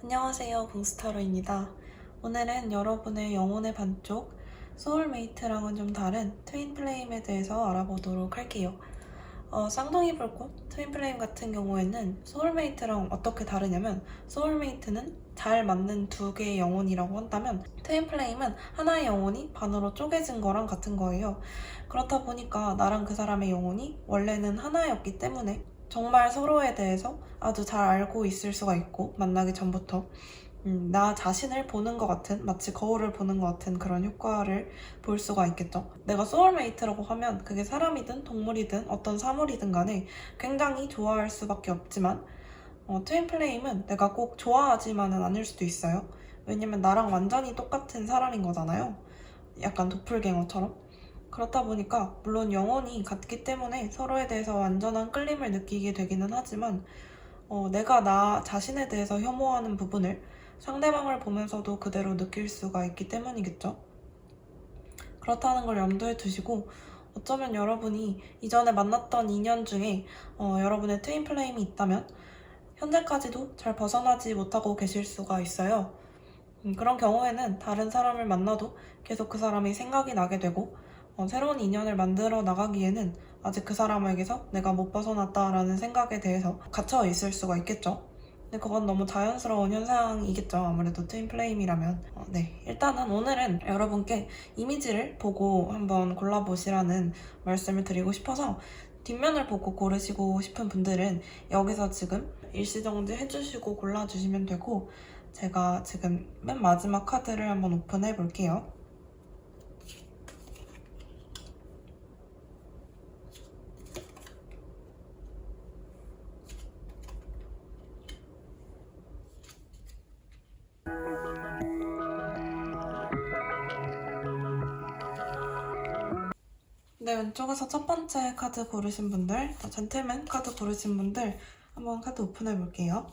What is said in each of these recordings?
안녕하세요, 봉스타로입니다. 오늘은 여러분의 영혼의 반쪽, 소울메이트랑은 좀 다른 트윈플레임에 대해서 알아보도록 할게요. 쌍둥이 불꽃, 트윈플레임 같은 경우에는 소울메이트랑 어떻게 다르냐면, 소울메이트는 잘 맞는 두 개의 영혼이라고 한다면, 트윈플레임은 하나의 영혼이 반으로 쪼개진 거랑 같은 거예요. 그렇다 보니까 나랑 그 사람의 영혼이 원래는 하나였기 때문에 정말 서로에 대해서 아주 잘 알고 있을 수가 있고, 만나기 전부터 나 자신을 보는 것 같은, 마치 거울을 보는 것 같은 그런 효과를 볼 수가 있겠죠. 내가 소울메이트라고 하면 그게 사람이든 동물이든 어떤 사물이든 간에 굉장히 좋아할 수밖에 없지만, 트윈플레임은 내가 꼭 좋아하지만은 않을 수도 있어요. 왜냐면 나랑 완전히 똑같은 사람인 거잖아요. 약간 도플갱어처럼. 그렇다 보니까 물론 영혼이 같기 때문에 서로에 대해서 완전한 끌림을 느끼게 되기는 하지만, 내가 나 자신에 대해서 혐오하는 부분을 상대방을 보면서도 그대로 느낄 수가 있기 때문이겠죠. 그렇다는 걸 염두에 두시고, 어쩌면 여러분이 이전에 만났던 인연 중에 여러분의 트윈 플레임이 있다면 현재까지도 잘 벗어나지 못하고 계실 수가 있어요. 그런 경우에는 다른 사람을 만나도 계속 그 사람이 생각이 나게 되고, 새로운 인연을 만들어 나가기에는 아직 그 사람에게서 내가 못 벗어났다라는 생각에 대해서 갇혀 있을 수가 있겠죠. 근데 그건 너무 자연스러운 현상이겠죠. 아무래도 트윈 플레임이라면. 네. 일단은 오늘은 여러분께 이미지를 보고 한번 골라보시라는 말씀을 드리고 싶어서, 뒷면을 보고 고르시고 싶은 분들은 여기서 지금 일시정지 해주시고 골라주시면 되고, 제가 지금 맨 마지막 카드를 한번 오픈해 볼게요. 네, 왼쪽에서 첫 번째 카드 고르신 분들, 젠틀맨 카드 고르신 분들 한번 카드 오픈해 볼게요.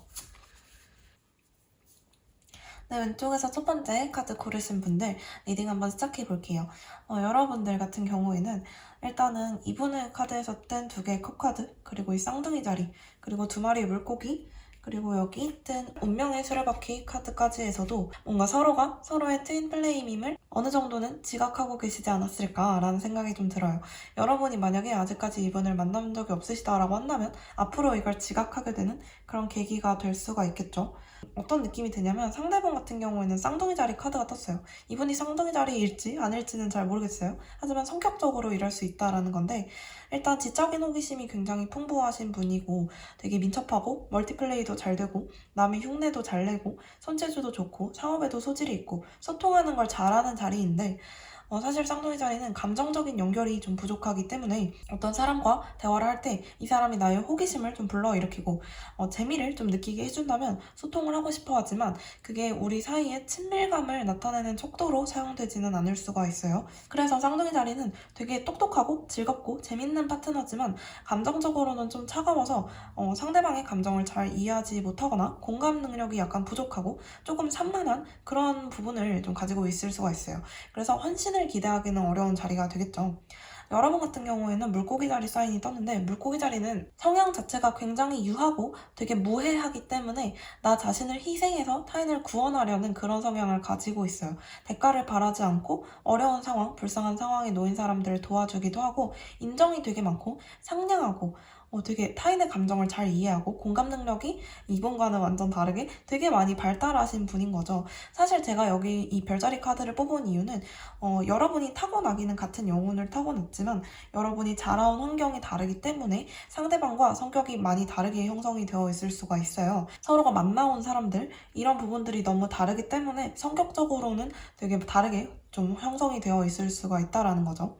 네, 왼쪽에서 첫 번째 카드 고르신 분들 리딩 한번 시작해 볼게요. 여러분들 같은 경우에는 일단은 이분의 카드에서 뜬 두 개의 컵카드, 그리고 이 쌍둥이 자리, 그리고 두 마리의 물고기, 그리고 여기 뜬 운명의 수레바퀴 카드까지 해서도 뭔가 서로가 서로의 트윈 플레임임을 어느 정도는 지각하고 계시지 않았을까라는 생각이 좀 들어요. 여러분이 만약에 아직까지 이분을 만난 적이 없으시다라고 한다면 앞으로 이걸 지각하게 되는 그런 계기가 될 수가 있겠죠. 어떤 느낌이 드냐면, 상대방 같은 경우에는 쌍둥이 자리 카드가 떴어요. 이분이 쌍둥이 자리일지 아닐지는 잘 모르겠어요. 하지만 성격적으로 이럴 수 있다라는 건데, 일단 지적인 호기심이 굉장히 풍부하신 분이고 되게 민첩하고 멀티플레이도 잘 되고 남의 흉내도 잘 내고 손재주도 좋고 사업에도 소질이 있고 소통하는 걸 잘하는 자리인데, 사실 쌍둥이 자리는 감정적인 연결이 좀 부족하기 때문에 어떤 사람과 대화를 할 때 이 사람이 나의 호기심을 좀 불러일으키고 재미를 좀 느끼게 해준다면 소통을 하고 싶어 하지만, 그게 우리 사이의 친밀감을 나타내는 척도로 사용되지는 않을 수가 있어요. 그래서 쌍둥이 자리는 되게 똑똑하고 즐겁고 재밌는 파트너지만 감정적으로는 좀 차가워서 상대방의 감정을 잘 이해하지 못하거나 공감 능력이 약간 부족하고 조금 산만한 그런 부분을 좀 가지고 있을 수가 있어요. 그래서 헌신을 기대하기는 어려운 자리가 되겠죠. 여러분 같은 경우에는 물고기 자리 사인이 떴는데, 물고기 자리는 성향 자체가 굉장히 유하고 되게 무해하기 때문에 나 자신을 희생해서 타인을 구원하려는 그런 성향을 가지고 있어요. 대가를 바라지 않고 어려운 상황, 불쌍한 상황에 놓인 사람들을 도와주기도 하고, 인정이 되게 많고 상냥하고 되게 타인의 감정을 잘 이해하고 공감 능력이 이분과는 완전 다르게 되게 많이 발달하신 분인 거죠. 사실 제가 여기 이 별자리 카드를 뽑은 이유는 여러분이 타고나기는 같은 영혼을 타고났지만 여러분이 자라온 환경이 다르기 때문에 상대방과 성격이 많이 다르게 형성이 되어 있을 수가 있어요. 서로가 만나온 사람들, 이런 부분들이 너무 다르기 때문에 성격적으로는 되게 다르게 좀 형성이 되어 있을 수가 있다라는 거죠.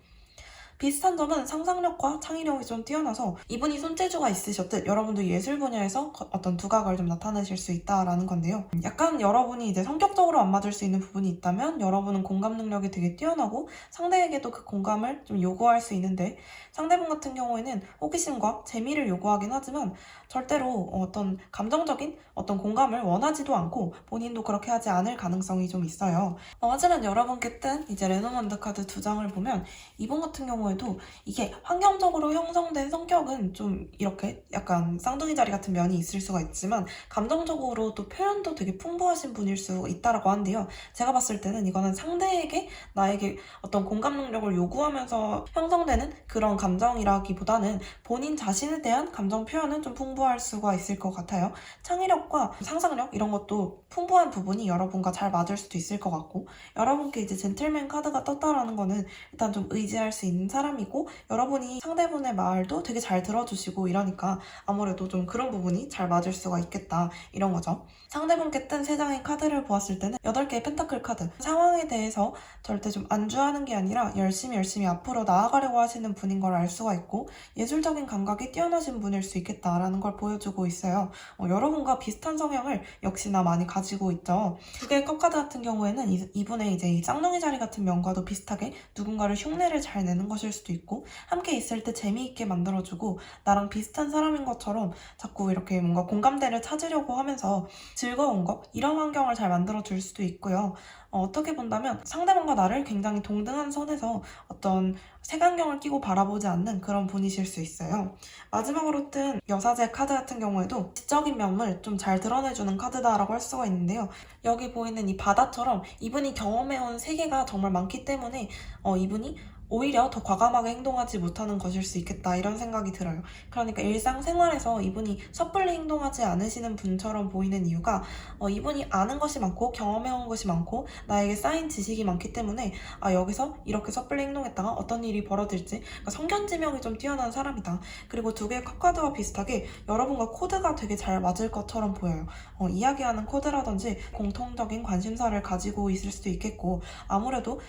비슷한 점은 상상력과 창의력이 좀 뛰어나서 이분이 손재주가 있으셨듯 여러분도 예술 분야에서 어떤 두각을 좀 나타내실 수 있다라는 건데요. 약간 여러분이 이제 성격적으로 안 맞을 수 있는 부분이 있다면 여러분은 공감 능력이 되게 뛰어나고 상대에게도 그 공감을 좀 요구할 수 있는데, 상대방 같은 경우에는 호기심과 재미를 요구하긴 하지만 절대로 어떤 감정적인 어떤 공감을 원하지도 않고 본인도 그렇게 하지 않을 가능성이 좀 있어요. 하지만 여러분께 뜬 이제 레노먼드 카드 두 장을 보면 이분 같은 경우에 경우에도 이게 환경적으로 형성된 성격은 좀 이렇게 약간 쌍둥이 자리 같은 면이 있을 수가 있지만 감정적으로 또 표현도 되게 풍부하신 분일 수 있다라고 하는데요. 제가 봤을 때는 이거는 상대에게 나에게 어떤 공감 능력을 요구하면서 형성되는 그런 감정이라기보다는 본인 자신에 대한 감정 표현은 좀 풍부할 수가 있을 것 같아요. 창의력과 상상력 이런 것도 풍부한 부분이 여러분과 잘 맞을 수도 있을 것 같고, 여러분께 이제 젠틀맨 카드가 떴다라는 거는 일단 좀 의지할 수 있는 사람이고, 여러분이 상대분의 말도 되게 잘 들어주시고 이러니까 아무래도 좀 그런 부분이 잘 맞을 수가 있겠다 이런 거죠. 상대분께 뜬 3장의 카드를 보았을 때는 8개의 펜타클 카드, 상황에 대해서 절대 좀 안주하는 게 아니라 열심히 앞으로 나아가려고 하시는 분인 걸 알 수가 있고, 예술적인 감각이 뛰어나신 분일 수 있겠다라는 걸 보여주고 있어요. 여러분과 비슷한 성향을 역시나 많이 가지고 있죠. 2개의 컵 카드 같은 경우에는 이분의 이제 이 쌍둥이 자리 같은 면과도 비슷하게 누군가를 흉내를 잘 내는 것일 수도 있고, 함께 있을 때 재미있게 만들어주고 나랑 비슷한 사람인 것처럼 자꾸 이렇게 뭔가 공감대를 찾으려고 하면서 즐거운 것, 이런 환경을 잘 만들어줄 수도 있고요. 어떻게 본다면 상대방과 나를 굉장히 동등한 선에서 어떤 색안경을 끼고 바라보지 않는 그런 분이실 수 있어요. 마지막으로 뜬 여사제 카드 같은 경우에도 지적인 면을 좀 잘 드러내주는 카드다라고 할 수가 있는데요. 여기 보이는 이 바다처럼 이분이 경험해온 세계가 정말 많기 때문에 이분이 오히려 더 과감하게 행동하지 못하는 것일 수 있겠다 이런 생각이 들어요. 그러니까 일상생활에서 이분이 섣불리 행동하지 않으시는 분처럼 보이는 이유가 이분이 아는 것이 많고 경험해온 것이 많고 나에게 쌓인 지식이 많기 때문에 여기서 이렇게 섣불리 행동했다가 어떤 일이 벌어질지, 그러니까 성견지명이 좀 뛰어난 사람이다. 그리고 2개의 컵카드와 비슷하게 여러분과 코드가 되게 잘 맞을 것처럼 보여요. 이야기하는 코드라든지 공통적인 관심사를 가지고 있을 수도 있겠고, 아무래도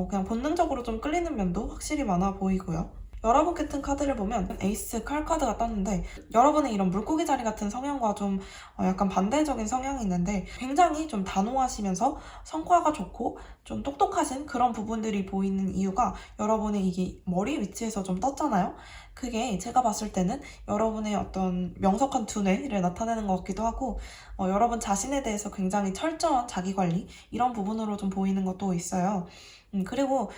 그냥 본능적으로 좀 끌리는 면도 확실히 많아 보이고요. 여러분께 뜬 카드를 보면 에이스 칼 카드가 떴는데, 여러분의 이런 물고기 자리 같은 성향과 좀 약간 반대적인 성향이 있는데, 굉장히 좀 단호하시면서 성과가 좋고 좀 똑똑하신 그런 부분들이 보이는 이유가 여러분의 이게 머리 위치에서 좀 떴잖아요. 그게 제가 봤을 때는 여러분의 어떤 명석한 두뇌를 나타내는 것 같기도 하고, 여러분 자신에 대해서 굉장히 철저한 자기관리, 이런 부분으로 좀 보이는 것도 있어요. 그리고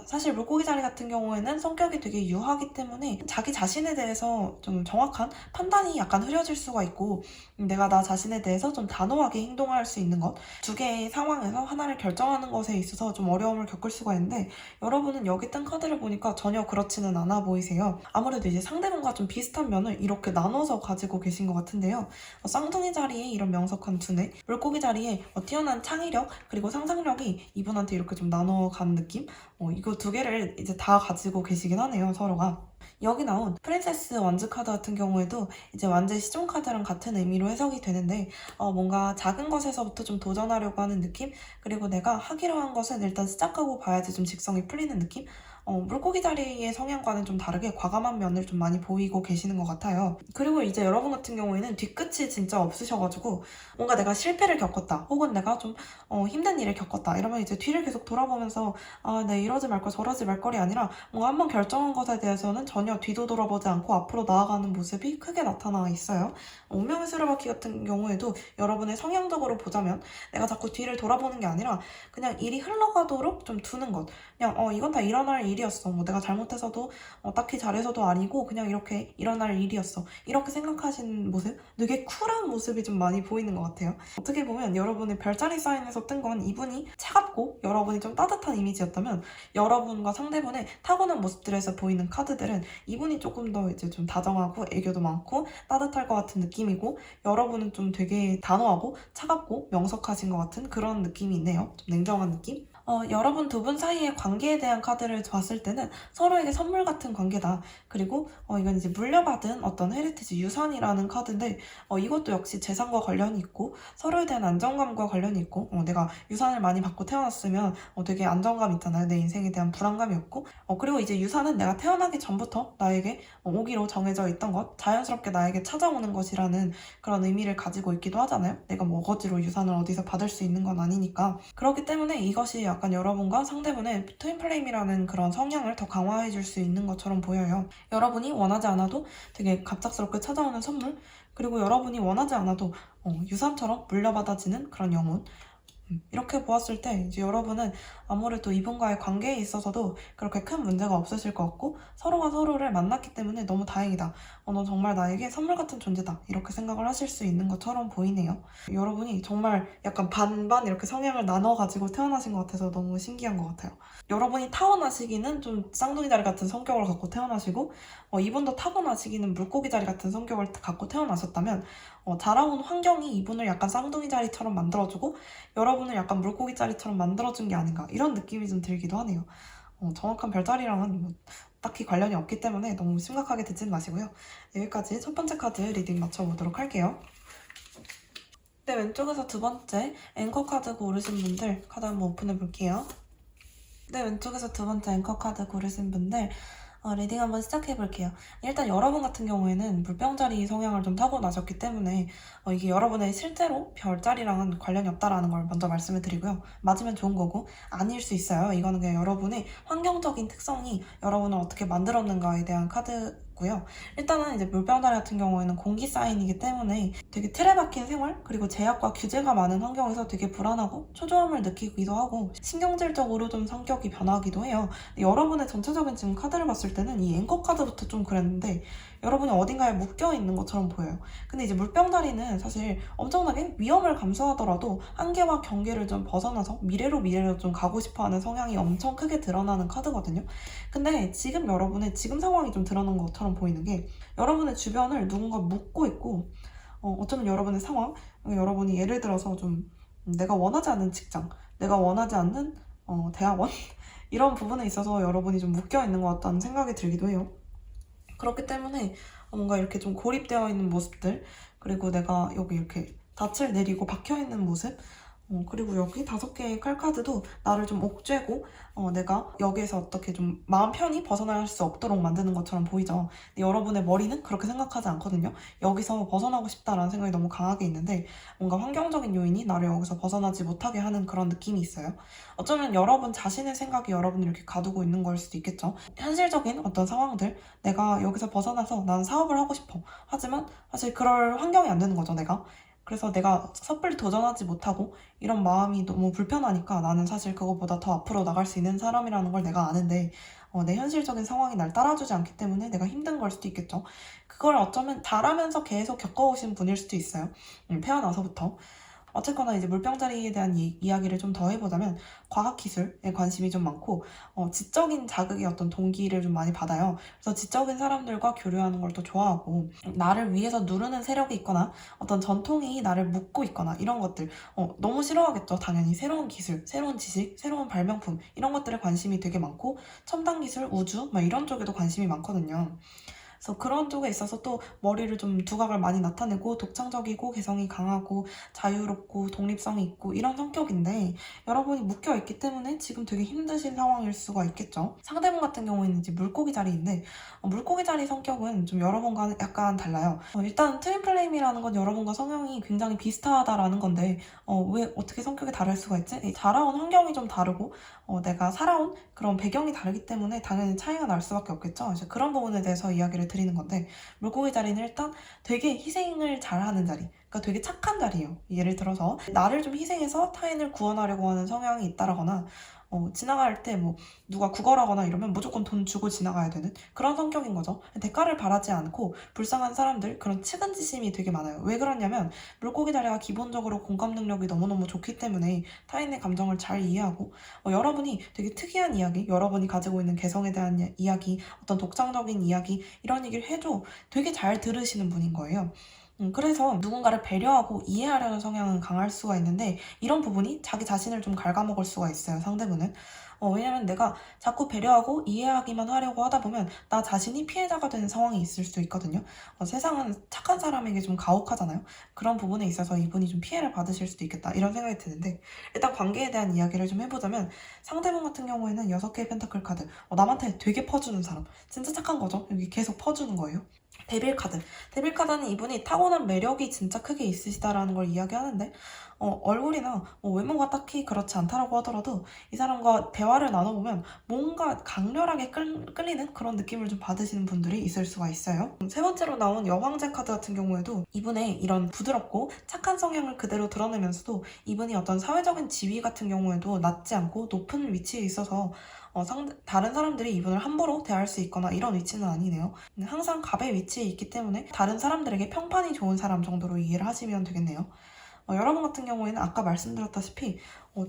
사실 물고기 자리 같은 경우에는 성격이 되게 유하기 때문에 자기 자신에 대해서 좀 정확한 판단이 약간 흐려질 수가 있고, 내가 나 자신에 대해서 좀 단호하게 행동할 수 있는 것, 2개의 상황에서 하나를 결정하는 것에 있어서 좀 어려움을 겪을 수가 있는데, 여러분은 여기 뜬 카드를 보니까 전혀 그렇지는 않아 보이세요. 아무래도 이제 상대방과 좀 비슷한 면을 이렇게 나눠서 가지고 계신 것 같은데요. 쌍둥이 자리에 이런 명석한 두뇌, 물고기 자리에 뛰어난 창의력 그리고 상상력이 이분한테 이렇게 좀 나눠가는 느낌? 이거 2개를 이제 다 가지고 계시긴 하네요, 서로가. 여기 나온 프린세스 완즈 카드 같은 경우에도 이제 완즈 시종 카드랑 같은 의미로 해석이 되는데, 뭔가 작은 것에서부터 좀 도전하려고 하는 느낌? 그리고 내가 하기로 한 것은 일단 시작하고 봐야지 좀 직성이 풀리는 느낌? 물고기 자리의 성향과는 좀 다르게 과감한 면을 좀 많이 보이고 계시는 것 같아요. 그리고 이제 여러분 같은 경우에는 뒤끝이 진짜 없으셔가지고, 뭔가 내가 실패를 겪었다, 혹은 내가 좀 힘든 일을 겪었다 이러면 이제 뒤를 계속 돌아보면서 내 이러지 말걸 저러지 말걸이 아니라 뭔가 한번 결정한 것에 대해서는 전혀 뒤도 돌아보지 않고 앞으로 나아가는 모습이 크게 나타나 있어요. 운명의 수레바퀴 같은 경우에도 여러분의 성향적으로 보자면 내가 자꾸 뒤를 돌아보는 게 아니라 그냥 일이 흘러가도록 좀 두는 것, 그냥 이건 다 일어날 일이었어, 뭐 내가 잘못해서도 딱히 잘해서도 아니고 그냥 이렇게 일어날 일이었어, 이렇게 생각하시는 모습, 되게 쿨한 모습이 좀 많이 보이는 것 같아요. 어떻게 보면 여러분의 별자리 사인에서 뜬 건 이분이 차갑고 여러분이 좀 따뜻한 이미지였다면, 여러분과 상대분의 타고난 모습들에서 보이는 카드들은 이분이 조금 더 이제 좀 다정하고 애교도 많고 따뜻할 것 같은 느낌이고, 여러분은 좀 되게 단호하고 차갑고 명석하신 것 같은 그런 느낌이 있네요. 좀 냉정한 느낌? 여러분 2분 사이의 관계에 대한 카드를 봤을 때는 서로에게 선물 같은 관계다. 그리고 이건 이제 물려받은 어떤 헤리티지 유산이라는 카드인데, 이것도 역시 재산과 관련이 있고 서로에 대한 안정감과 관련이 있고, 내가 유산을 많이 받고 태어났으면 되게 안정감 있잖아요. 내 인생에 대한 불안감이 없고, 그리고 이제 유산은 내가 태어나기 전부터 나에게 오기로 정해져 있던 것, 자연스럽게 나에게 찾아오는 것이라는 그런 의미를 가지고 있기도 하잖아요. 내가 뭐 어거지로 유산을 어디서 받을 수 있는 건 아니니까. 그렇기 때문에 이것이 약간 여러분과 상대분의 트윈플레임이라는 그런 성향을 더 강화해 줄 수 있는 것처럼 보여요. 여러분이 원하지 않아도 되게 갑작스럽게 찾아오는 선물, 그리고 여러분이 원하지 않아도 유산처럼 물려받아지는 그런 영혼, 이렇게 보았을 때 이제 여러분은 아무래도 이분과의 관계에 있어서도 그렇게 큰 문제가 없으실 것 같고 서로가 서로를 만났기 때문에 너무 다행이다. 너 정말 나에게 선물 같은 존재다. 이렇게 생각을 하실 수 있는 것처럼 보이네요. 여러분이 정말 약간 반반 이렇게 성향을 나눠가지고 태어나신 것 같아서 너무 신기한 것 같아요. 여러분이 타고나시기는 좀 쌍둥이 자리 같은 성격을 갖고 태어나시고 이분도 타고나시기는 물고기 자리 같은 성격을 갖고 태어나셨다면 자라온 환경이 이분을 약간 쌍둥이 자리처럼 만들어주고 여러분을 약간 물고기 자리처럼 만들어준 게 아닌가 이런 느낌이 좀 들기도 하네요. 정확한 별자리랑은 뭐 딱히 관련이 없기 때문에 너무 심각하게 듣진 마시고요. 여기까지 첫 번째 카드 리딩 맞춰보도록 할게요. 네, 왼쪽에서 두 번째 앵커 카드 고르신 분들 카드 한번 오픈해 볼게요. 네, 왼쪽에서 두 번째 앵커 카드 고르신 분들 리딩 한번 시작해 볼게요. 일단 여러분 같은 경우에는 물병자리 성향을 좀 타고나셨기 때문에 이게 여러분의 실제로 별자리랑은 관련이 없다라는 걸 먼저 말씀을 드리고요. 맞으면 좋은 거고 아닐 수 있어요. 이거는 그냥 여러분의 환경적인 특성이 여러분을 어떻게 만들었는가에 대한 카드고요. 일단은 이제 물병자리 같은 경우에는 공기 사인이기 때문에 되게 틀에 박힌 생활 그리고 제약과 규제가 많은 환경에서 되게 불안하고 초조함을 느끼기도 하고 신경질적으로 좀 성격이 변하기도 해요. 여러분의 전체적인 지금 카드를 봤을 때는 이 앵커 카드부터 좀 그랬는데 여러분이 어딘가에 묶여있는 것처럼 보여요. 근데 이제 물병자리는 사실 엄청나게 위험을 감수하더라도 한계와 경계를 좀 벗어나서 미래로 좀 가고 싶어하는 성향이 엄청 크게 드러나는 카드거든요. 근데 지금 여러분의 지금 상황이 좀 드러난 것처럼 보이는 게 여러분의 주변을 누군가 묶고 있고 어쩌면 여러분의 상황, 여러분이 예를 들어서 좀 내가 원하지 않는 직장, 내가 원하지 않는 대학원 이런 부분에 있어서 여러분이 좀 묶여있는 것 같다는 생각이 들기도 해요. 그렇기 때문에 뭔가 이렇게 좀 고립되어 있는 모습들 그리고 내가 여기 이렇게 닻을 내리고 박혀있는 모습 그리고 여기 5개의 칼카드도 나를 좀 옥죄고 내가 여기에서 어떻게 좀 마음 편히 벗어날 수 없도록 만드는 것처럼 보이죠. 근데 여러분의 머리는 그렇게 생각하지 않거든요. 여기서 벗어나고 싶다라는 생각이 너무 강하게 있는데 뭔가 환경적인 요인이 나를 여기서 벗어나지 못하게 하는 그런 느낌이 있어요. 어쩌면 여러분 자신의 생각이 여러분을 이렇게 가두고 있는 걸 수도 있겠죠. 현실적인 어떤 상황들 내가 여기서 벗어나서 난 사업을 하고 싶어. 하지만 사실 그럴 환경이 안 되는 거죠, 내가. 그래서 내가 섣불리 도전하지 못하고 이런 마음이 너무 불편하니까 나는 사실 그거보다 더 앞으로 나갈 수 있는 사람이라는 걸 내가 아는데 내 현실적인 상황이 날 따라주지 않기 때문에 내가 힘든 걸 수도 있겠죠. 그걸 어쩌면 잘하면서 계속 겪어오신 분일 수도 있어요. 태어나서부터. 어쨌거나 이제 물병자리에 대한 이야기를 좀 더 해보자면 과학기술에 관심이 좀 많고 지적인 자극의 어떤 동기를 좀 많이 받아요. 그래서 지적인 사람들과 교류하는 걸 더 좋아하고 나를 위해서 누르는 세력이 있거나 어떤 전통이 나를 묶고 있거나 이런 것들 너무 싫어하겠죠. 당연히 새로운 기술, 새로운 지식, 새로운 발명품 이런 것들에 관심이 되게 많고 첨단 기술, 우주 막 이런 쪽에도 관심이 많거든요. 그래서 그런 쪽에 있어서 또 머리를 좀 두각을 많이 나타내고 독창적이고 개성이 강하고 자유롭고 독립성이 있고 이런 성격인데 여러분이 묶여있기 때문에 지금 되게 힘드신 상황일 수가 있겠죠. 상대방 같은 경우에는 이제 물고기 자리인데 물고기 자리 성격은 좀 여러분과는 약간 달라요. 일단 트윈 플레임이라는 건 여러분과 성향이 굉장히 비슷하다라는 건데 왜 어떻게 성격이 다를 수가 있지? 자라온 환경이 좀 다르고 내가 살아온 그런 배경이 다르기 때문에 당연히 차이가 날 수밖에 없겠죠. 이제 그런 부분에 대해서 이야기를 드리는 건데 물고기 자리는 일단 되게 희생을 잘하는 자리 그러니까 되게 착한 자리예요. 예를 들어서 나를 좀 희생해서 타인을 구원하려고 하는 성향이 있다라거나 지나갈 때 뭐 누가 구걸하거나 이러면 무조건 돈 주고 지나가야 되는 그런 성격인 거죠. 대가를 바라지 않고 불쌍한 사람들 그런 측은지심이 되게 많아요. 왜 그러냐면 물고기 자리가 기본적으로 공감 능력이 너무너무 좋기 때문에 타인의 감정을 잘 이해하고 여러분이 되게 특이한 이야기 여러분이 가지고 있는 개성에 대한 이야기 어떤 독창적인 이야기 이런 얘기를 해도 되게 잘 들으시는 분인 거예요. 그래서 누군가를 배려하고 이해하려는 성향은 강할 수가 있는데 이런 부분이 자기 자신을 좀 갉아먹을 수가 있어요, 상대분은. 왜냐면 내가 자꾸 배려하고 이해하기만 하려고 하다 보면 나 자신이 피해자가 되는 상황이 있을 수 있거든요. 세상은 착한 사람에게 좀 가혹하잖아요. 그런 부분에 있어서 이분이 좀 피해를 받으실 수도 있겠다 이런 생각이 드는데 일단 관계에 대한 이야기를 좀 해보자면 상대방 같은 경우에는 6개의 펜타클 카드 남한테 되게 퍼주는 사람 진짜 착한 거죠. 여기 계속 퍼주는 거예요. 데빌 카드. 데빌 카드는 이분이 타고난 매력이 진짜 크게 있으시다라는 걸 이야기하는데, 얼굴이나 외모가 딱히 그렇지 않다라고 하더라도 이 사람과 대화를 나눠보면 뭔가 강렬하게 끌리는 그런 느낌을 좀 받으시는 분들이 있을 수가 있어요. 세 번째로 나온 여황제 카드 같은 경우에도 이분의 이런 부드럽고 착한 성향을 그대로 드러내면서도 이분이 어떤 사회적인 지위 같은 경우에도 낮지 않고 높은 위치에 있어서 다른 사람들이 이분을 함부로 대할 수 있거나 이런 위치는 아니네요. 항상 갑의 위치에 있기 때문에 다른 사람들에게 평판이 좋은 사람 정도로 이해를 하시면 되겠네요. 여러분 같은 경우에는 아까 말씀드렸다시피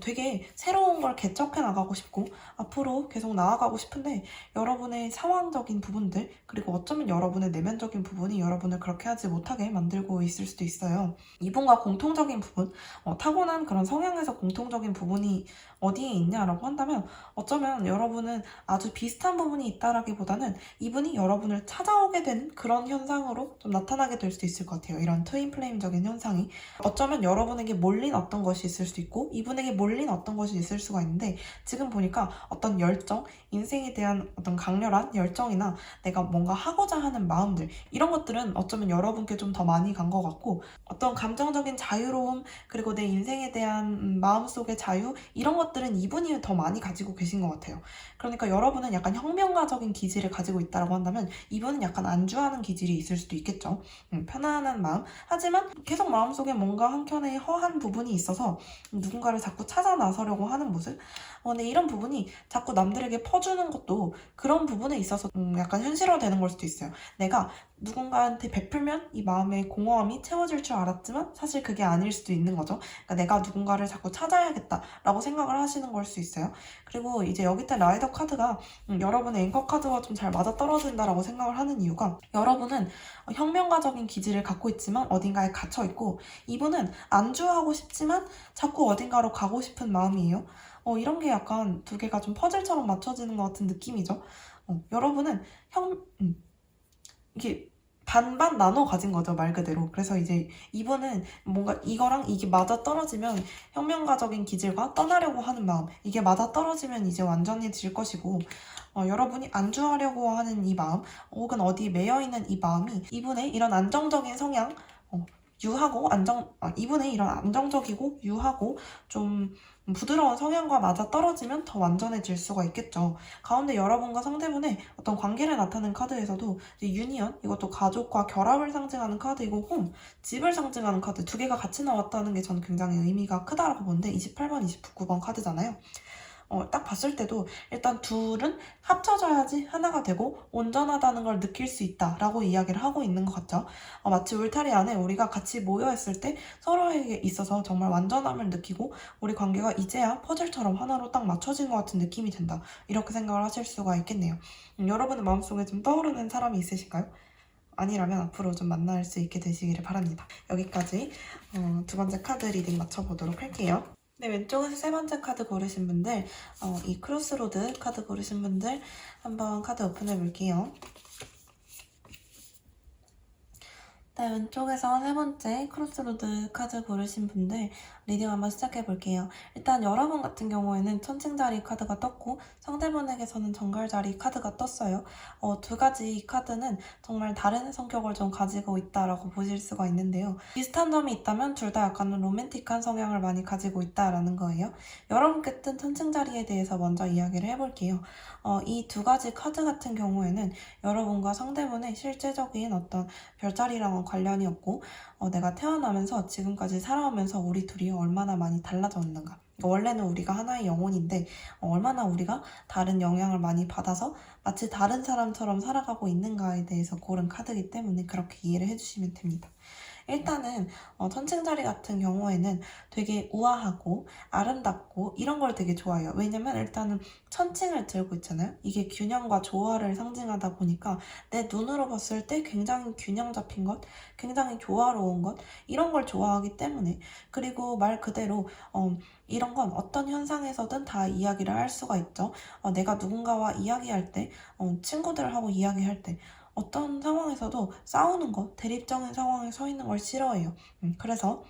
되게 새로운 걸 개척해 나가고 싶고 앞으로 계속 나아가고 싶은데 여러분의 상황적인 부분들 그리고 어쩌면 여러분의 내면적인 부분이 여러분을 그렇게 하지 못하게 만들고 있을 수도 있어요. 이분과 공통적인 부분, 타고난 그런 성향에서 공통적인 부분이 어디에 있냐라고 한다면 어쩌면 여러분은 아주 비슷한 부분이 있다라기보다는 이분이 여러분을 찾아오게 되는 그런 현상으로 좀 나타나게 될 수도 있을 것 같아요. 이런 트윈 플레임적인 현상이 어쩌면 여러분에게 몰린 어떤 것이 있을 수도 있고 이분에게 몰린 어떤 것이 있을 수가 있는데 지금 보니까 어떤 열정, 인생에 대한 어떤 강렬한 열정이나 내가 뭔가 하고자 하는 마음들 이런 것들은 어쩌면 여러분께 좀 더 많이 간 것 같고 어떤 감정적인 자유로움 그리고 내 인생에 대한 마음속의 자유 이런 것들은 이분이 더 많이 가지고 계신 것 같아요. 그러니까 여러분은 약간 혁명가적인 기질을 가지고 있다고 한다면 이분은 약간 안주하는 기질이 있을 수도 있겠죠. 편안한 마음 하지만 계속 마음속에 뭔가 한켠에 허한 부분이 있어서 누군가를 자꾸 찾아 나서려고 하는 모습 근데 이런 부분이 자꾸 남들에게 퍼주는 것도 그런 부분에 있어서 약간 현실화되는 걸 수도 있어요. 내가 누군가한테 베풀면 이 마음의 공허함이 채워질 줄 알았지만 사실 그게 아닐 수도 있는 거죠. 그러니까 내가 누군가를 자꾸 찾아야겠다라고 생각을 하시는 걸 수 있어요. 그리고 이제 여기 때 라이더 카드가 여러분의 앵커 카드와 좀 잘 맞아떨어진다라고 생각을 하는 이유가 여러분은 혁명가적인 기질을 갖고 있지만 어딘가에 갇혀 있고 이분은 안주하고 싶지만 자꾸 어딘가로 가고 싶은 마음이에요. 이런 게 약간 두 개가 좀 퍼즐처럼 맞춰지는 것 같은 느낌이죠. 여러분은 이게 반반 나눠 가진 거죠, 말 그대로. 그래서 이제 이분은 뭔가 이거랑 이게 맞아 떨어지면 혁명가적인 기질과 떠나려고 하는 마음, 이게 맞아 떨어지면 이제 완전히 질 것이고, 여러분이 안주하려고 하는 이 마음, 혹은 어디에 매여있는 이 마음이 이분의 이런 안정적인 성향, 유하고 이분의 이런 안정적이고 유하고 좀 부드러운 성향과 맞아 떨어지면 더 완전해질 수가 있겠죠. 가운데 여러분과 상대분의 어떤 관계를 나타내는 카드에서도 이제 유니언, 이것도 가족과 결합을 상징하는 카드이고 홈, 집을 상징하는 카드 두 개가 같이 나왔다는 게 저는 굉장히 의미가 크다라고 보는데 28번, 29번 카드잖아요. 딱 봤을 때도 일단 둘은 합쳐져야지 하나가 되고 온전하다는 걸 느낄 수 있다라고 이야기를 하고 있는 것 같죠. 마치 울타리 안에 우리가 같이 모여있을 때 서로에게 있어서 정말 완전함을 느끼고 우리 관계가 이제야 퍼즐처럼 하나로 딱 맞춰진 것 같은 느낌이 든다. 이렇게 생각을 하실 수가 있겠네요. 여러분의 마음속에 좀 떠오르는 사람이 있으실까요? 아니라면 앞으로 좀 만날 수 있게 되시기를 바랍니다. 여기까지 두 번째 카드 리딩 맞춰보도록 할게요. 네, 왼쪽에서 세 번째 카드 고르신 분들, 이 크로스로드 카드 고르신 분들 한번 카드 오픈해 볼게요. 네, 왼쪽에서 세 번째 크로스로드 카드 고르신 분들 리딩 한번 시작해 볼게요. 일단 여러분 같은 경우에는 천칭자리 카드가 떴고 상대분에게서는 정갈자리 카드가 떴어요. 두 가지 이 카드는 정말 다른 성격을 좀 가지고 있다라고 보실 수가 있는데요. 비슷한 점이 있다면 둘 다 약간 로맨틱한 성향을 많이 가지고 있다라는 거예요. 여러분께 뜬 천칭자리에 대해서 먼저 이야기를 해볼게요. 이 두 가지 카드 같은 경우에는 여러분과 상대분의 실제적인 어떤 별자리랑은 관련이 없고 내가 태어나면서 지금까지 살아오면서 우리 둘이 얼마나 많이 달라졌는가. 원래는 우리가 하나의 영혼인데 얼마나 우리가 다른 영향을 많이 받아서 마치 다른 사람처럼 살아가고 있는가에 대해서 고른 카드이기 때문에 그렇게 이해를 해주시면 됩니다. 일단은 천칭자리 같은 경우에는 되게 우아하고 아름답고 이런 걸 되게 좋아해요. 왜냐면 일단은 천칭을 들고 있잖아요. 이게 균형과 조화를 상징하다 보니까 내 눈으로 봤을 때 굉장히 균형 잡힌 것, 굉장히 조화로운 것 이런 걸 좋아하기 때문에 그리고 말 그대로 이런 건 어떤 현상에서든 다 이야기를 할 수가 있죠. 내가 누군가와 이야기할 때, 친구들하고 이야기할 때 어떤 상황에서도 싸우는 거, 대립적인 상황에 서 있는 걸 싫어해요. 그래서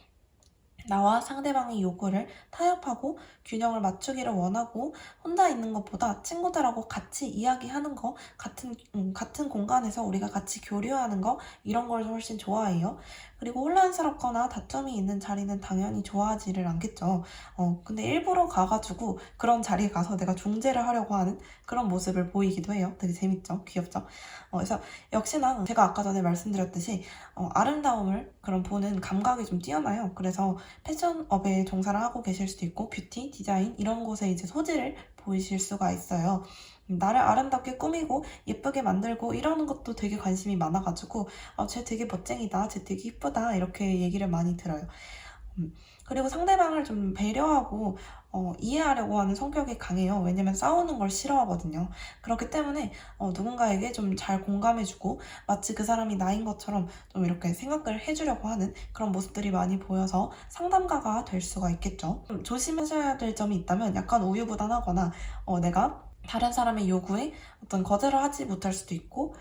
나와 상대방의 요구를 타협하고 균형을 맞추기를 원하고 혼자 있는 것보다 친구들하고 같이 이야기하는 거, 같은 공간에서 우리가 같이 교류하는 거, 이런 걸 훨씬 좋아해요. 그리고 혼란스럽거나 다툼이 있는 자리는 당연히 좋아하지를 않겠죠. 근데 일부러 가가지고 그런 자리에 가서 내가 중재를 하려고 하는 그런 모습을 보이기도 해요. 되게 재밌죠? 귀엽죠? 그래서 역시나 제가 아까 전에 말씀드렸듯이 아름다움을 그런 보는 감각이 좀 뛰어나요. 그래서 패션업에 종사를 하고 계실 수도 있고 뷰티, 디자인 이런 곳에 이제 소질을 보이실 수가 있어요. 나를 아름답게 꾸미고 예쁘게 만들고 이러는 것도 되게 관심이 많아가지고 쟤 되게 멋쟁이다, 쟤 되게 이쁘다 이렇게 얘기를 많이 들어요. 그리고 상대방을 좀 배려하고 이해하려고 하는 성격이 강해요. 왜냐면 싸우는 걸 싫어하거든요. 그렇기 때문에 누군가에게 좀 잘 공감해주고 마치 그 사람이 나인 것처럼 좀 이렇게 생각을 해주려고 하는 그런 모습들이 많이 보여서 상담가가 될 수가 있겠죠. 좀 조심하셔야 될 점이 있다면 약간 우유부단하거나 내가 다른 사람의 요구에 어떤 거절을 하지 못할 수도 있고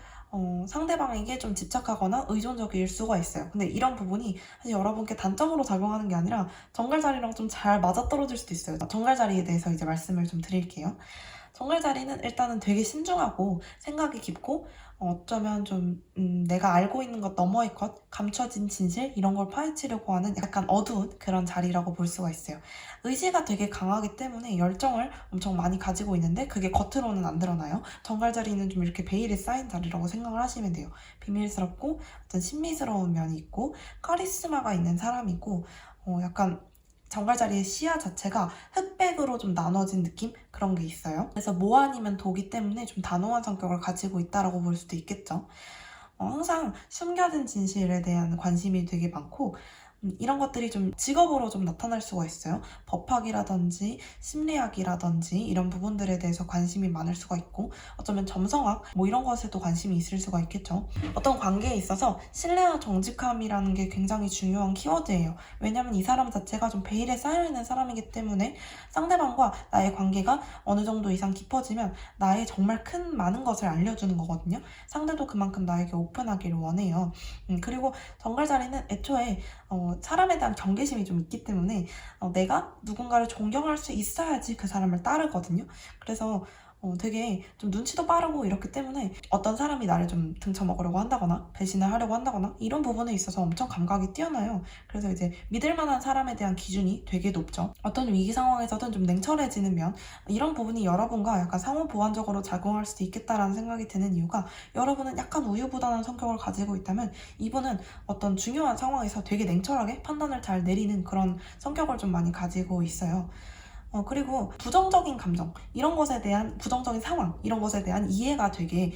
상대방에게 좀 집착하거나 의존적일 수가 있어요. 근데 이런 부분이 사실 여러분께 단점으로 작용하는 게 아니라 정갈자리랑 좀 잘 맞아떨어질 수도 있어요. 정갈자리에 대해서 이제 말씀을 좀 드릴게요. 정갈자리는 일단은 되게 신중하고 생각이 깊고 어쩌면 좀 내가 알고 있는 것 너머의 것, 감춰진 진실 이런 걸 파헤치려고 하는 약간 어두운 그런 자리라고 볼 수가 있어요. 의지가 되게 강하기 때문에 열정을 엄청 많이 가지고 있는데 그게 겉으로는 안 드러나요. 정갈자리는 좀 이렇게 베일에 쌓인 자리라고 생각을 하시면 돼요. 비밀스럽고 어떤 신비스러운 면이 있고 카리스마가 있는 사람이고 약간 정갈자리의 시야 자체가 흑백으로 좀 나눠진 느낌? 그런 게 있어요. 그래서 모 아니면 도기 때문에 좀 단호한 성격을 가지고 있다라고 볼 수도 있겠죠. 항상 숨겨진 진실에 대한 관심이 되게 많고 이런 것들이 좀 직업으로 좀 나타날 수가 있어요. 법학이라든지 심리학이라든지 이런 부분들에 대해서 관심이 많을 수가 있고 어쩌면 점성학 뭐 이런 것에도 관심이 있을 수가 있겠죠. 어떤 관계에 있어서 신뢰와 정직함이라는 게 굉장히 중요한 키워드예요. 왜냐면 이 사람 자체가 좀 베일에 쌓여있는 사람이기 때문에 상대방과 나의 관계가 어느 정도 이상 깊어지면 나의 정말 큰 많은 것을 알려주는 거거든요. 상대도 그만큼 나에게 오픈하기를 원해요. 그리고 정갈자리는 애초에 사람에 대한 경계심이 좀 있기 때문에 내가 누군가를 존경할 수 있어야지 그 사람을 따르거든요. 그래서 되게 좀 눈치도 빠르고 이렇기 때문에 어떤 사람이 나를 좀 등쳐먹으려고 한다거나 배신을 하려고 한다거나 이런 부분에 있어서 엄청 감각이 뛰어나요. 그래서 이제 믿을 만한 사람에 대한 기준이 되게 높죠. 어떤 위기 상황에서든 좀 냉철해지는 면 이런 부분이 여러분과 약간 상호 보완적으로 작용할 수도 있겠다라는 생각이 드는 이유가 여러분은 약간 우유부단한 성격을 가지고 있다면 이분은 어떤 중요한 상황에서 되게 냉철하게 판단을 잘 내리는 그런 성격을 좀 많이 가지고 있어요. 그리고 부정적인 감정, 이런 것에 대한 부정적인 상황, 이런 것에 대한 이해가 되게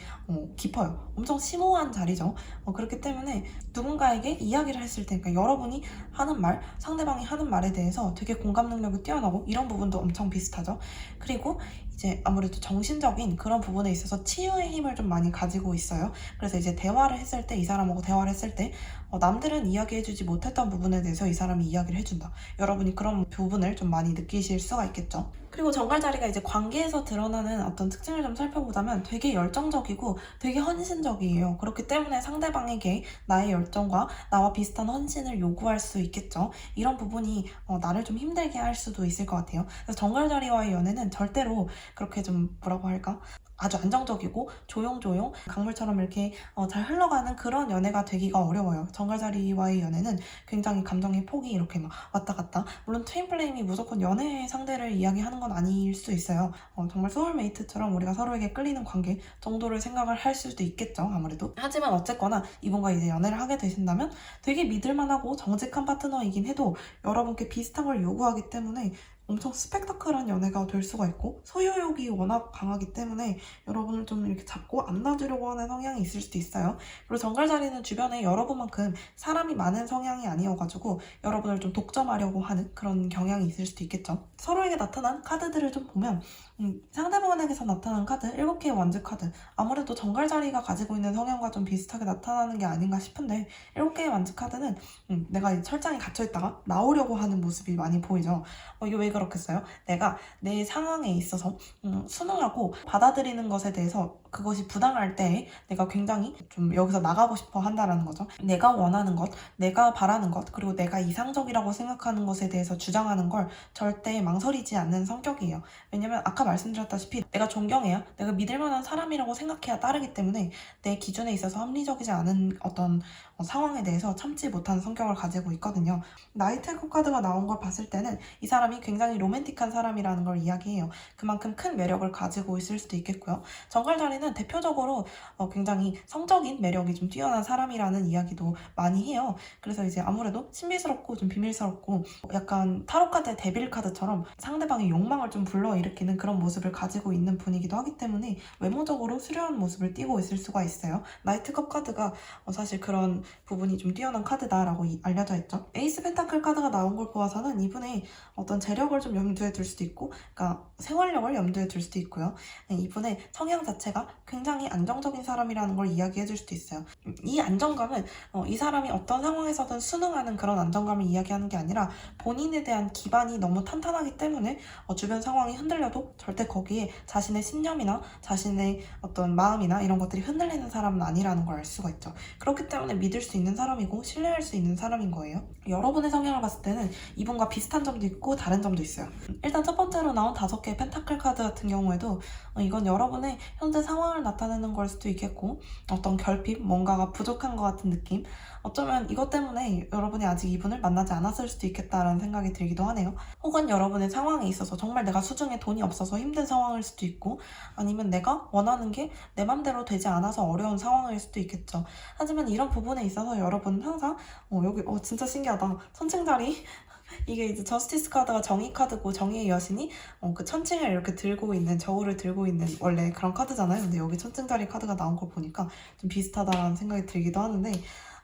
깊어요. 엄청 심오한 자리죠. 그렇기 때문에 누군가에게 이야기를 했을 때, 그러니까 여러분이 하는 말, 상대방이 하는 말에 대해서 되게 공감 능력이 뛰어나고 이런 부분도 엄청 비슷하죠. 그리고 이제 아무래도 정신적인 그런 부분에 있어서 치유의 힘을 좀 많이 가지고 있어요. 그래서 이제 대화를 했을 때, 이 사람하고 대화를 했을 때 남들은 이야기해주지 못했던 부분에 대해서 이 사람이 이야기를 해준다. 여러분이 그런 부분을 좀 많이 느끼실 수가 있겠죠. 그리고 정갈자리가 이제 관계에서 드러나는 어떤 특징을 좀 살펴보자면 되게 열정적이고 되게 헌신적이에요. 그렇기 때문에 상대방에게 나의 열정과 나와 비슷한 헌신을 요구할 수 있겠죠. 이런 부분이 나를 좀 힘들게 할 수도 있을 것 같아요. 그래서 정갈자리와의 연애는 절대로 그렇게 좀 뭐라고 할까? 아주 안정적이고 조용조용 강물처럼 이렇게 잘 흘러가는 그런 연애가 되기가 어려워요. 정갈자리와의 연애는 굉장히 감정의 폭이 이렇게 막 왔다 갔다. 물론 트윈플레임이 무조건 연애 상대를 이야기하는 건 아닐 수 있어요. 정말 소울메이트처럼 우리가 서로에게 끌리는 관계 정도를 생각을 할 수도 있겠죠. 아무래도. 하지만 어쨌거나 이분과 이제 연애를 하게 되신다면 되게 믿을만하고 정직한 파트너이긴 해도 여러분께 비슷한 걸 요구하기 때문에 엄청 스펙타클한 연애가 될 수가 있고 소유욕이 워낙 강하기 때문에 여러분을 좀 이렇게 잡고 안놔주려고 하는 성향이 있을 수도 있어요. 그리고 정갈자리는 주변에 여러분만큼 사람이 많은 성향이 아니어가지고 여러분을 좀 독점하려고 하는 그런 경향이 있을 수도 있겠죠. 서로에게 나타난 카드들을 좀 보면 상대방에게서 나타난 카드 7개의 완즈 카드 아무래도 정갈자리가 가지고 있는 성향과 좀 비슷하게 나타나는 게 아닌가 싶은데 7개의 완즈 카드는 내가 철장에 갇혀있다가 나오려고 하는 모습이 많이 보이죠. 이게 왜 그렇겠어요? 내가 내 상황에 있어서 순응하고 받아들이는 것에 대해서 그것이 부당할 때 내가 굉장히 좀 여기서 나가고 싶어 한다라는 거죠. 내가 원하는 것, 내가 바라는 것, 그리고 내가 이상적이라고 생각하는 것에 대해서 주장하는 걸 절대 망설이지 않는 성격이에요. 왜냐면 아까 말씀드렸다시피 내가 존경해야, 내가 믿을 만한 사람이라고 생각해야 따르기 때문에 내 기준에 있어서 합리적이지 않은 어떤 상황에 대해서 참지 못하는 성격을 가지고 있거든요. 나이트컵 카드가 나온 걸 봤을 때는 이 사람이 굉장히 로맨틱한 사람이라는 걸 이야기해요. 그만큼 큰 매력을 가지고 있을 수도 있겠고요. 정갈자리는 대표적으로 굉장히 성적인 매력이 좀 뛰어난 사람이라는 이야기도 많이 해요. 그래서 이제 아무래도 신비스럽고 좀 비밀스럽고 약간 타로 카드의 데빌 카드처럼 상대방의 욕망을 좀 불러일으키는 그런 모습을 가지고 있는 분이기도 하기 때문에 외모적으로 수려한 모습을 띠고 있을 수가 있어요. 나이트컵 카드가 사실 그런 부분이 좀 뛰어난 카드다라고 알려져 있죠. 에이스 펜타클 카드가 나온 걸 보아서는 이분의 어떤 재력을 좀 염두에 둘 수도 있고, 그러니까 생활력을 염두에 둘 수도 있고요. 이분의 성향 자체가 굉장히 안정적인 사람이라는 걸 이야기해 줄 수도 있어요. 이 안정감은 이 사람이 어떤 상황에서든 순응하는 그런 안정감을 이야기하는 게 아니라 본인에 대한 기반이 너무 탄탄하기 때문에 주변 상황이 흔들려도 절대 거기에 자신의 신념이나 자신의 어떤 마음이나 이런 것들이 흔들리는 사람은 아니라는 걸 알 수가 있죠. 그렇기 때문에 믿을 수 있는 사람이고 신뢰할 수 있는 사람인 거예요. 여러분의 성향을 봤을 때는 이분과 비슷한 점도 있고 다른 점도 있어요. 일단 첫 번째로 나온 5개의 펜타클 카드 같은 경우에도 이건 여러분의 현재 상황을 나타내는 걸 수도 있겠고, 어떤 결핍, 뭔가가 부족한 것 같은 느낌, 어쩌면 이것 때문에 여러분이 아직 이분을 만나지 않았을 수도 있겠다라는 생각이 들기도 하네요. 혹은 여러분의 상황에 있어서 정말 내가 수중에 돈이 없어서 힘든 상황일 수도 있고, 아니면 내가 원하는 게 내 맘대로 되지 않아서 어려운 상황일 수도 있겠죠. 하지만 이런 부분에 있어서 여러분은 항상 여기 진짜 신기하다. 천칭자리 이게 이제 저스티스 카드가 정의 카드고, 정의의 여신이 그 천칭을 이렇게 들고 있는, 저울을 들고 있는 원래 그런 카드잖아요. 근데 여기 천칭자리 카드가 나온 걸 보니까 좀 비슷하다라는 생각이 들기도 하는데,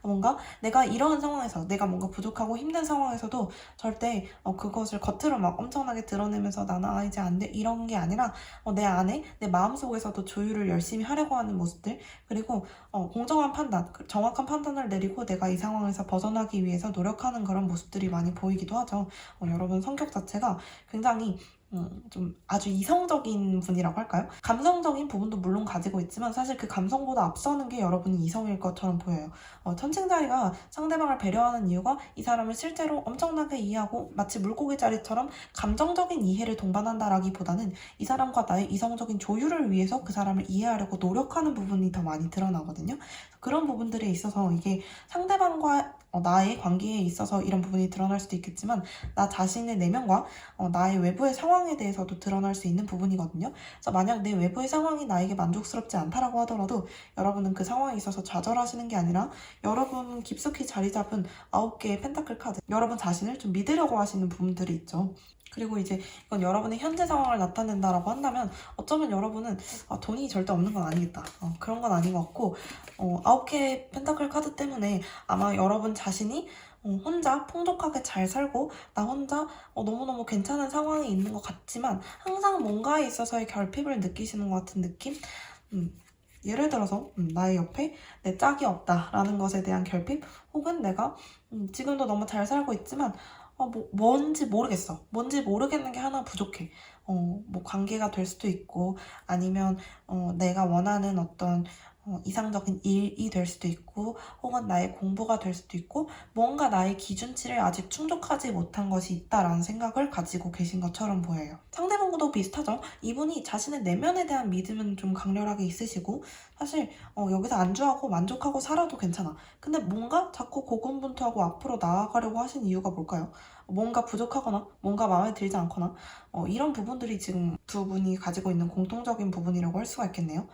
뭔가 내가 이러한 상황에서, 내가 뭔가 부족하고 힘든 상황에서도 절대 그것을 겉으로 막 엄청나게 드러내면서 나는 이제 안 돼 이런 게 아니라 내 안에, 내 마음속에서도 조율을 열심히 하려고 하는 모습들, 그리고 공정한 판단, 정확한 판단을 내리고 내가 이 상황에서 벗어나기 위해서 노력하는 그런 모습들이 많이 보이기도 하죠. 여러분 성격 자체가 굉장히 좀 아주 이성적인 분이라고 할까요? 감성적인 부분도 물론 가지고 있지만 사실 그 감성보다 앞서는 게 여러분이 이성일 것처럼 보여요. 천칭자리가 상대방을 배려하는 이유가 이 사람을 실제로 엄청나게 이해하고 마치 물고기자리처럼 감정적인 이해를 동반한다라기보다는 이 사람과 나의 이성적인 조율을 위해서 그 사람을 이해하려고 노력하는 부분이 더 많이 드러나거든요. 그런 부분들에 있어서 이게 상대방과 나의 관계에 있어서 이런 부분이 드러날 수도 있겠지만 나 자신의 내면과 나의 외부의 상황에 대해서도 드러날 수 있는 부분이거든요. 그래서 만약 내 외부의 상황이 나에게 만족스럽지 않다라고 하더라도 여러분은 그 상황에 있어서 좌절하시는 게 아니라 여러분 깊숙이 자리 잡은 9개의 펜타클 카드, 여러분 자신을 좀 믿으려고 하시는 부분들이 있죠. 그리고 이제 이건 여러분의 현재 상황을 나타낸다라고 한다면 어쩌면 여러분은 돈이 절대 없는 건 아니겠다. 그런 건 아닌 것 같고 9개의 펜타클 카드 때문에 아마 여러분 자신이 혼자 풍족하게 잘 살고 나 혼자 너무너무 괜찮은 상황에 있는 것 같지만 항상 뭔가에 있어서의 결핍을 느끼시는 것 같은 느낌? 예를 들어서 나의 옆에 내 짝이 없다라는 것에 대한 결핍, 혹은 내가 지금도 너무 잘 살고 있지만 뭔지 모르겠어. 뭔지 모르겠는 게 하나 부족해. 뭐 관계가 될 수도 있고, 아니면 내가 원하는 어떤 이상적인 일이 될 수도 있고, 혹은 나의 공부가 될 수도 있고, 뭔가 나의 기준치를 아직 충족하지 못한 것이 있다라는 생각을 가지고 계신 것처럼 보여요. 상대방과도 비슷하죠? 이분이 자신의 내면에 대한 믿음은 좀 강렬하게 있으시고, 사실 여기서 안주하고 만족하고 살아도 괜찮아. 근데 뭔가 자꾸 고군분투하고 앞으로 나아가려고 하신 이유가 뭘까요? 뭔가 부족하거나 뭔가 마음에 들지 않거나 이런 부분들이 지금 두 분이 가지고 있는 공통적인 부분이라고 할 수가 있겠네요.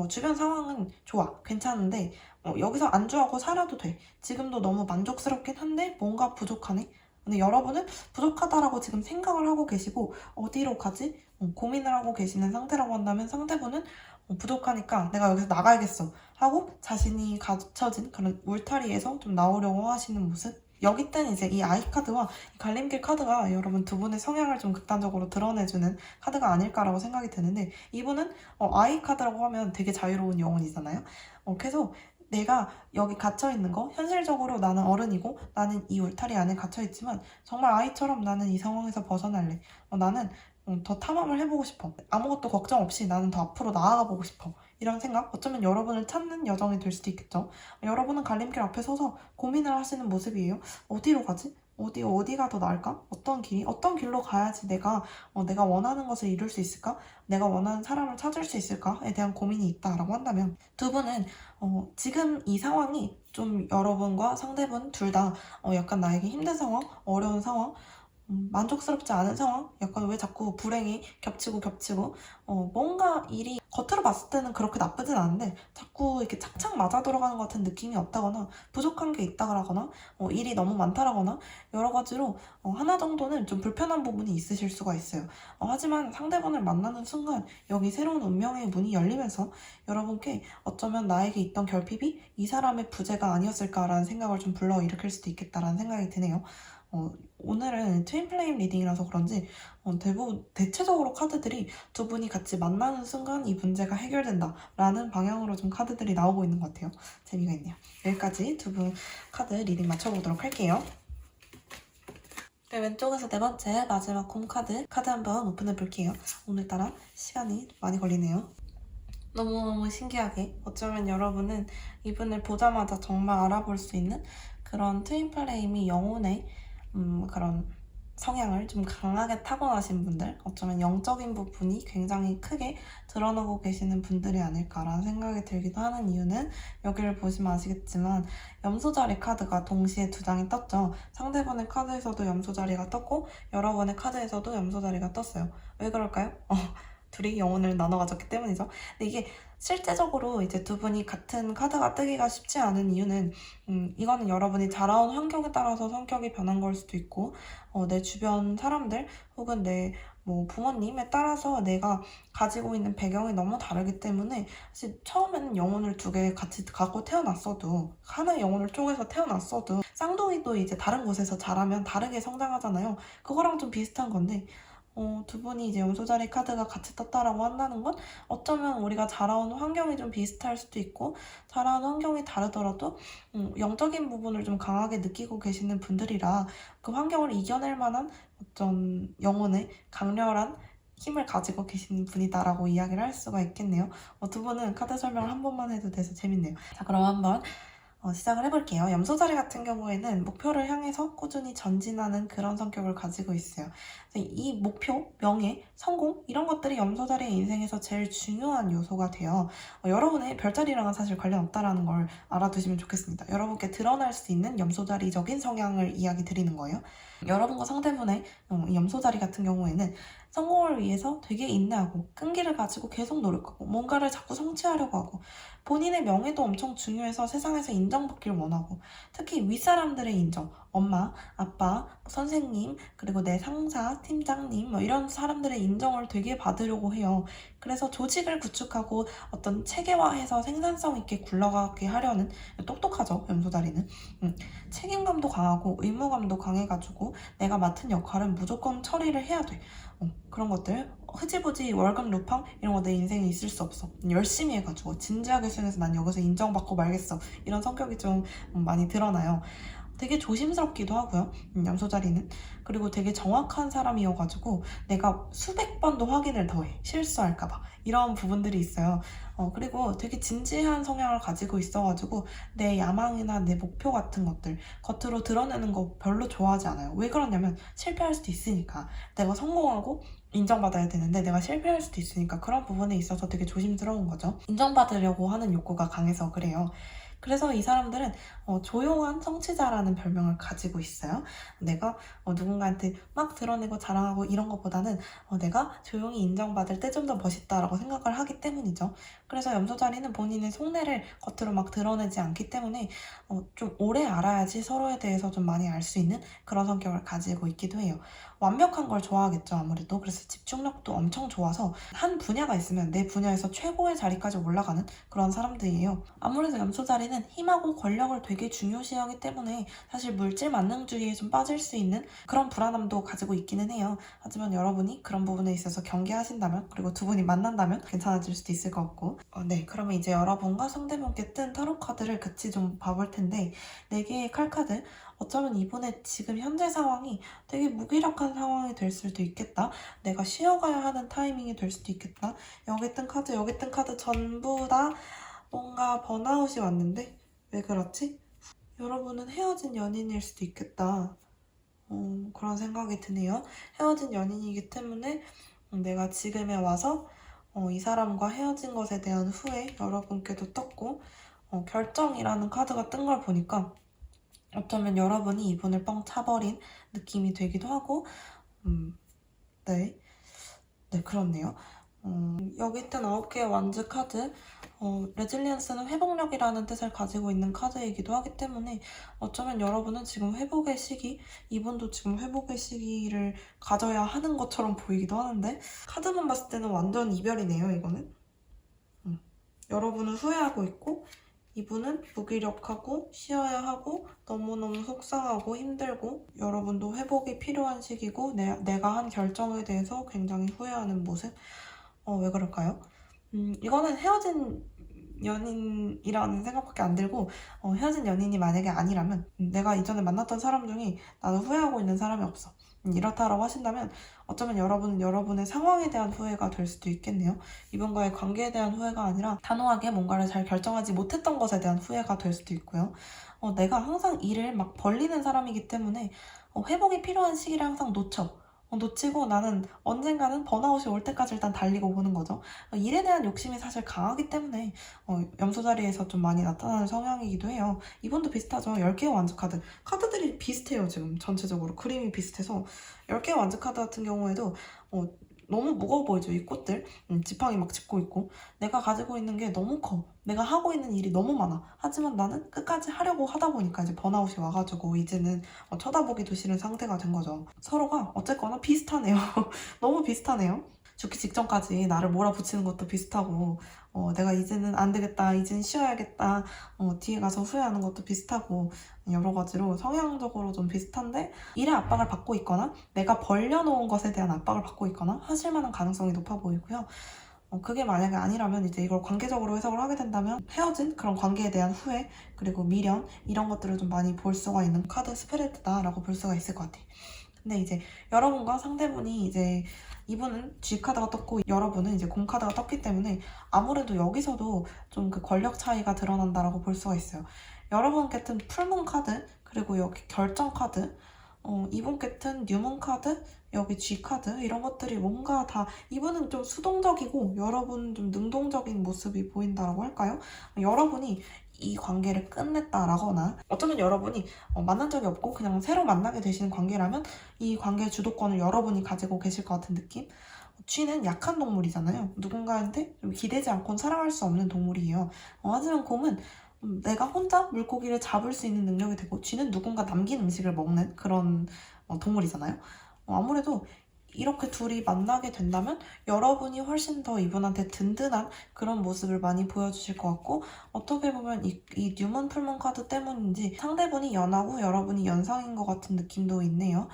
주변 상황은 좋아, 괜찮은데 여기서 안주하고 살아도 돼. 지금도 너무 만족스럽긴 한데 뭔가 부족하네. 근데 여러분은 부족하다라고 지금 생각을 하고 계시고 어디로 가지? 고민을 하고 계시는 상태라고 한다면 상대분은 부족하니까 내가 여기서 나가야겠어 하고 자신이 갇혀진 그런 울타리에서 좀 나오려고 하시는 모습? 여기 때는 이제 이 아이 카드와 이 갈림길 카드가 여러분 두 분의 성향을 좀 극단적으로 드러내주는 카드가 아닐까라고 생각이 드는데, 이분은 아이 카드라고 하면 되게 자유로운 영혼이잖아요. 그래서 내가 여기 갇혀있는 거, 현실적으로 나는 어른이고 나는 이 울타리 안에 갇혀있지만 정말 아이처럼 나는 이 상황에서 벗어날래. 나는 더 탐험을 해보고 싶어. 아무것도 걱정 없이 나는 더 앞으로 나아가 보고 싶어. 이런 생각, 어쩌면 여러분을 찾는 여정이 될 수도 있겠죠. 여러분은 갈림길 앞에 서서 고민을 하시는 모습이에요. 어디로 가지? 어디가 더 나을까? 어떤 길로 가야지 내가 원하는 것을 이룰 수 있을까? 내가 원하는 사람을 찾을 수 있을까에 대한 고민이 있다라고 한다면, 두 분은 지금 이 상황이 좀 여러분과 상대분 둘 다 약간 나에게 힘든 상황, 어려운 상황, 만족스럽지 않은 상황? 약간 왜 자꾸 불행이 겹치고 뭔가 일이 겉으로 봤을 때는 그렇게 나쁘진 않은데 자꾸 이렇게 착착 맞아 들어가는 것 같은 느낌이 없다거나 부족한 게 있다거나 일이 너무 많다거나 여러 가지로 하나 정도는 좀 불편한 부분이 있으실 수가 있어요. 하지만 상대방을 만나는 순간 여기 새로운 운명의 문이 열리면서 여러분께 어쩌면 나에게 있던 결핍이 이 사람의 부재가 아니었을까라는 생각을 좀 불러일으킬 수도 있겠다라는 생각이 드네요. 오늘은 트윈 플레임 리딩이라서 그런지 대체적으로 카드들이 두 분이 같이 만나는 순간 이 문제가 해결된다 라는 방향으로 좀 카드들이 나오고 있는 것 같아요. 재미가 있네요. 여기까지 두 분 카드 리딩 맞춰보도록 할게요. 네, 왼쪽에서 네 번째 마지막 홈 카드 한번 오픈해 볼게요. 오늘따라 시간이 많이 걸리네요. 너무너무 신기하게 어쩌면 여러분은 이분을 보자마자 정말 알아볼 수 있는 그런 트윈 플레임이 영혼의 그런 성향을 좀 강하게 타고나신 분들, 어쩌면 영적인 부분이 굉장히 크게 드러나고 계시는 분들이 아닐까라는 생각이 들기도 하는 이유는 여기를 보시면 아시겠지만 염소자리 카드가 동시에 두 장이 떴죠. 상대방의 카드에서도 염소자리가 떴고 여러분의 카드에서도 염소자리가 떴어요. 왜 그럴까요? 둘이 영혼을 나눠 가졌기 때문이죠. 근데 이게 실제적으로 이제 두 분이 같은 카드가 뜨기가 쉽지 않은 이유는 이거는 여러분이 자라온 환경에 따라서 성격이 변한 걸 수도 있고 내 주변 사람들 혹은 내 부모님에 따라서 내가 가지고 있는 배경이 너무 다르기 때문에 사실 처음에는 영혼을 두 개 같이 갖고 태어났어도 하나의 영혼을 쪼개서 태어났어도 쌍둥이도 이제 다른 곳에서 자라면 다르게 성장하잖아요. 그거랑 좀 비슷한 건데 두 분이 이제 염소자리 카드가 같이 떴다라고 한다는 건 어쩌면 우리가 자라온 환경이 좀 비슷할 수도 있고 자라온 환경이 다르더라도 영적인 부분을 좀 강하게 느끼고 계시는 분들이라 그 환경을 이겨낼 만한 어떤 영혼의 강렬한 힘을 가지고 계시는 분이다라고 이야기를 할 수가 있겠네요. 두 분은 카드 설명을 한 번만 해도 돼서 재밌네요. 자, 그럼 한번 시작을 해볼게요. 염소자리 같은 경우에는 목표를 향해서 꾸준히 전진하는 그런 성격을 가지고 있어요. 이 목표, 명예, 성공 이런 것들이 염소자리의 인생에서 제일 중요한 요소가 돼요. 여러분의 별자리랑은 사실 관련 없다라는 걸 알아두시면 좋겠습니다. 여러분께 드러날 수 있는 염소자리적인 성향을 이야기 드리는 거예요. 여러분과 상대분의 염소자리 같은 경우에는 성공을 위해서 되게 인내하고 끈기를 가지고 계속 노력하고 뭔가를 자꾸 성취하려고 하고 본인의 명예도 엄청 중요해서 세상에서 인정받기를 원하고 특히 윗사람들의 인정, 엄마, 아빠, 선생님, 그리고 내 상사, 팀장님 이런 사람들의 인정을 되게 받으려고 해요. 그래서 조직을 구축하고 어떤 체계화해서 생산성 있게 굴러가게 하려는 똑똑하죠, 염소다리는. 책임감도 강하고 의무감도 강해가지고 내가 맡은 역할은 무조건 처리를 해야 돼. 그런 것들 흐지부지 월급 루팡 이런 거 내 인생에 있을 수 없어. 열심히 해가지고 진지하게 수행해서 난 여기서 인정받고 말겠어. 이런 성격이 좀 많이 드러나요. 되게 조심스럽기도 하고요. 염소자리는. 그리고 되게 정확한 사람이어가지고 내가 수백 번도 확인을 더해. 실수할까봐. 이런 부분들이 있어요. 그리고 되게 진지한 성향을 가지고 있어가지고 내 야망이나 내 목표 같은 것들 겉으로 드러내는 거 별로 좋아하지 않아요. 왜 그러냐면 실패할 수도 있으니까. 내가 성공하고 인정받아야 되는데 내가 실패할 수도 있으니까 그런 부분에 있어서 되게 조심스러운 거죠. 인정받으려고 하는 욕구가 강해서 그래요. 그래서 이 사람들은 조용한 성취자라는 별명을 가지고 있어요. 내가 누군가한테 막 드러내고 자랑하고 이런 것보다는 내가 조용히 인정받을 때 좀 더 멋있다라고 생각을 하기 때문이죠. 그래서 염소자리는 본인의 속내를 겉으로 막 드러내지 않기 때문에 좀 오래 알아야지 서로에 대해서 좀 많이 알 수 있는 그런 성격을 가지고 있기도 해요. 완벽한 걸 좋아하겠죠, 아무래도. 그래서 집중력도 엄청 좋아서 한 분야가 있으면 내 분야에서 최고의 자리까지 올라가는 그런 사람들이에요. 아무래도 염소자리는 힘하고 권력을 되게 중요시하기 때문에 사실 물질 만능주의에 좀 빠질 수 있는 그런 불안함도 가지고 있기는 해요. 하지만 여러분이 그런 부분에 있어서 경계하신다면 그리고 두 분이 만난다면 괜찮아질 수도 있을 것 같고 네, 그러면 이제 여러분과 상대분께 뜬 타로 카드를 같이 좀 봐볼 텐데 4개의 칼카드 어쩌면 이분의 지금 현재 상황이 되게 무기력한 상황이 될 수도 있겠다. 내가 쉬어가야 하는 타이밍이 될 수도 있겠다. 여기 뜬 카드, 여기 뜬 카드 전부 다 뭔가 번아웃이 왔는데 왜 그렇지? 여러분은 헤어진 연인일 수도 있겠다. 그런 생각이 드네요. 헤어진 연인이기 때문에 내가 지금에 와서 이 사람과 헤어진 것에 대한 후회 여러분께도 떴고 결정이라는 카드가 뜬 걸 보니까 어쩌면 여러분이 이분을 뻥 차버린 느낌이 되기도 하고 네, 그렇네요. 여기 뜬 9개의 완즈 카드 레질리언스는 회복력이라는 뜻을 가지고 있는 카드이기도 하기 때문에 어쩌면 여러분은 지금 회복의 시기, 이분도 지금 회복의 시기를 가져야 하는 것처럼 보이기도 하는데 카드만 봤을 때는 완전 이별이네요, 이거는. 여러분은 후회하고 있고 이분은 무기력하고 쉬어야 하고 너무너무 속상하고 힘들고 여러분도 회복이 필요한 시기고 내가 한 결정에 대해서 굉장히 후회하는 모습. 왜 그럴까요? 이거는 헤어진 연인이라는 생각밖에 안 들고 헤어진 연인이 만약에 아니라면 내가 이전에 만났던 사람 중에 나는 후회하고 있는 사람이 없어. 이렇다라고 하신다면 어쩌면 여러분은 여러분의 상황에 대한 후회가 될 수도 있겠네요. 이분과의 관계에 대한 후회가 아니라 단호하게 뭔가를 잘 결정하지 못했던 것에 대한 후회가 될 수도 있고요. 내가 항상 일을 막 벌리는 사람이기 때문에 회복이 필요한 시기를 항상 놓치고 나는 언젠가는 번아웃이 올 때까지 일단 달리고 보는 거죠. 일에 대한 욕심이 사실 강하기 때문에 염소 자리에서 좀 많이 나타나는 성향이기도 해요. 이분도 비슷하죠. 10개의 완즈 카드. 카드들이 비슷해요, 지금 전체적으로. 그림이 비슷해서 10개의 완즈 카드 같은 경우에도 너무 무거워 보이죠, 이 꽃들. 지팡이 막 짚고 있고. 내가 가지고 있는 게 너무 커. 내가 하고 있는 일이 너무 많아. 하지만 나는 끝까지 하려고 하다 보니까 이제 번아웃이 와가지고 이제는 쳐다보기도 싫은 상태가 된 거죠. 서로가 어쨌거나 비슷하네요. 너무 비슷하네요. 죽기 직전까지 나를 몰아붙이는 것도 비슷하고 내가 이제는 안 되겠다, 이제는 쉬어야겠다, 뒤에 가서 후회하는 것도 비슷하고 여러 가지로 성향적으로 좀 비슷한데 일의 압박을 받고 있거나 내가 벌려놓은 것에 대한 압박을 받고 있거나 하실 만한 가능성이 높아 보이고요. 그게 만약에 아니라면 이제 이걸 관계적으로 해석을 하게 된다면 헤어진 그런 관계에 대한 후회 그리고 미련 이런 것들을 좀 많이 볼 수가 있는 카드 스프레드다라고 볼 수가 있을 것 같아요. 근데 이제 여러분과 상대분이 이제 이분은 G카드가 떴고 여러분은 이제 공카드가 떴기 때문에 아무래도 여기서도 좀 그 권력 차이가 드러난다라고 볼 수가 있어요. 여러분께 뜬 풀문 카드 그리고 여기 결정 카드 이분께 뜬 뉴문 카드 여기 G카드 이런 것들이 뭔가 다 이분은 좀 수동적이고 여러분은 좀 능동적인 모습이 보인다라고 할까요? 여러분이 이 관계를 끝냈다라거나 어쩌면 여러분이 만난 적이 없고 그냥 새로 만나게 되시는 관계라면 이 관계의 주도권을 여러분이 가지고 계실 것 같은 느낌? 쥐는 약한 동물이잖아요. 누군가한테 좀 기대지 않고는 살아갈 수 없는 동물이에요. 하지만 곰은 내가 혼자 물고기를 잡을 수 있는 능력이 되고 쥐는 누군가 남긴 음식을 먹는 그런 동물이잖아요. 아무래도 이렇게 둘이 만나게 된다면 여러분이 훨씬 더 이분한테 든든한 그런 모습을 많이 보여주실 것 같고 어떻게 보면 이 뉴문 풀문 카드 때문인지 상대분이 연하고 여러분이 연상인 것 같은 느낌도 있네요.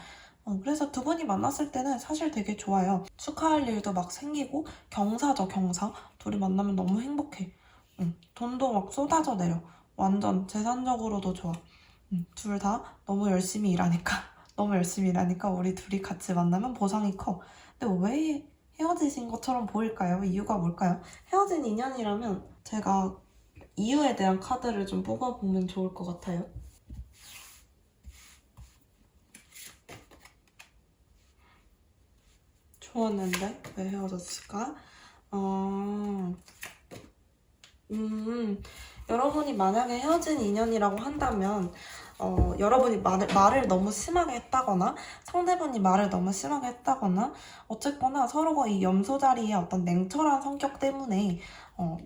그래서 두 분이 만났을 때는 사실 되게 좋아요. 축하할 일도 막 생기고 경사죠, 경사. 둘이 만나면 너무 행복해. 돈도 막 쏟아져 내려. 완전 재산적으로도 좋아. 둘 다 너무 열심히 일하니까. 너무 열심히 일하니까 우리 둘이 같이 만나면 보상이 커. 근데 왜 헤어지신 것처럼 보일까요? 이유가 뭘까요? 헤어진 인연이라면 제가 이유에 대한 카드를 좀 뽑아보면 좋을 것 같아요. 좋았는데 왜 헤어졌을까? 여러분이 만약에 헤어진 인연이라고 한다면 여러분이 말을 너무 심하게 했다거나 상대분이 말을 너무 심하게 했다거나 어쨌거나 서로가 이 염소 자리의 어떤 냉철한 성격 때문에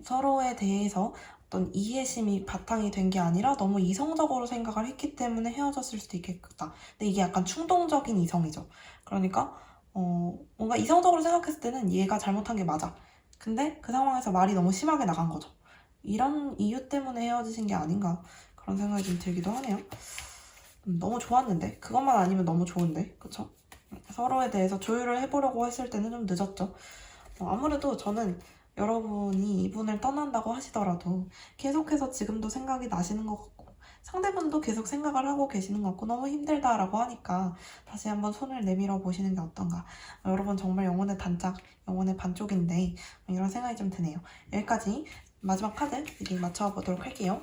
서로에 대해서 어떤 이해심이 바탕이 된 게 아니라 너무 이성적으로 생각을 했기 때문에 헤어졌을 수도 있겠다. 근데 이게 약간 충동적인 이성이죠. 그러니까 뭔가 이성적으로 생각했을 때는 얘가 잘못한 게 맞아. 근데 그 상황에서 말이 너무 심하게 나간 거죠. 이런 이유 때문에 헤어지신 게 아닌가 그런 생각이 좀 들기도 하네요. 너무 좋았는데 그것만 아니면 너무 좋은데 그쵸? 서로에 대해서 조율을 해보려고 했을 때는 좀 늦었죠. 아무래도 저는 여러분이 이분을 떠난다고 하시더라도 계속해서 지금도 생각이 나시는 것 같고 상대분도 계속 생각을 하고 계시는 것 같고 너무 힘들다라고 하니까 다시 한번 손을 내밀어 보시는 게 어떤가. 여러분 정말 영혼의 단짝, 영혼의 반쪽인데 이런 생각이 좀 드네요. 여기까지 마지막 카드 리딩 맞춰보도록 할게요.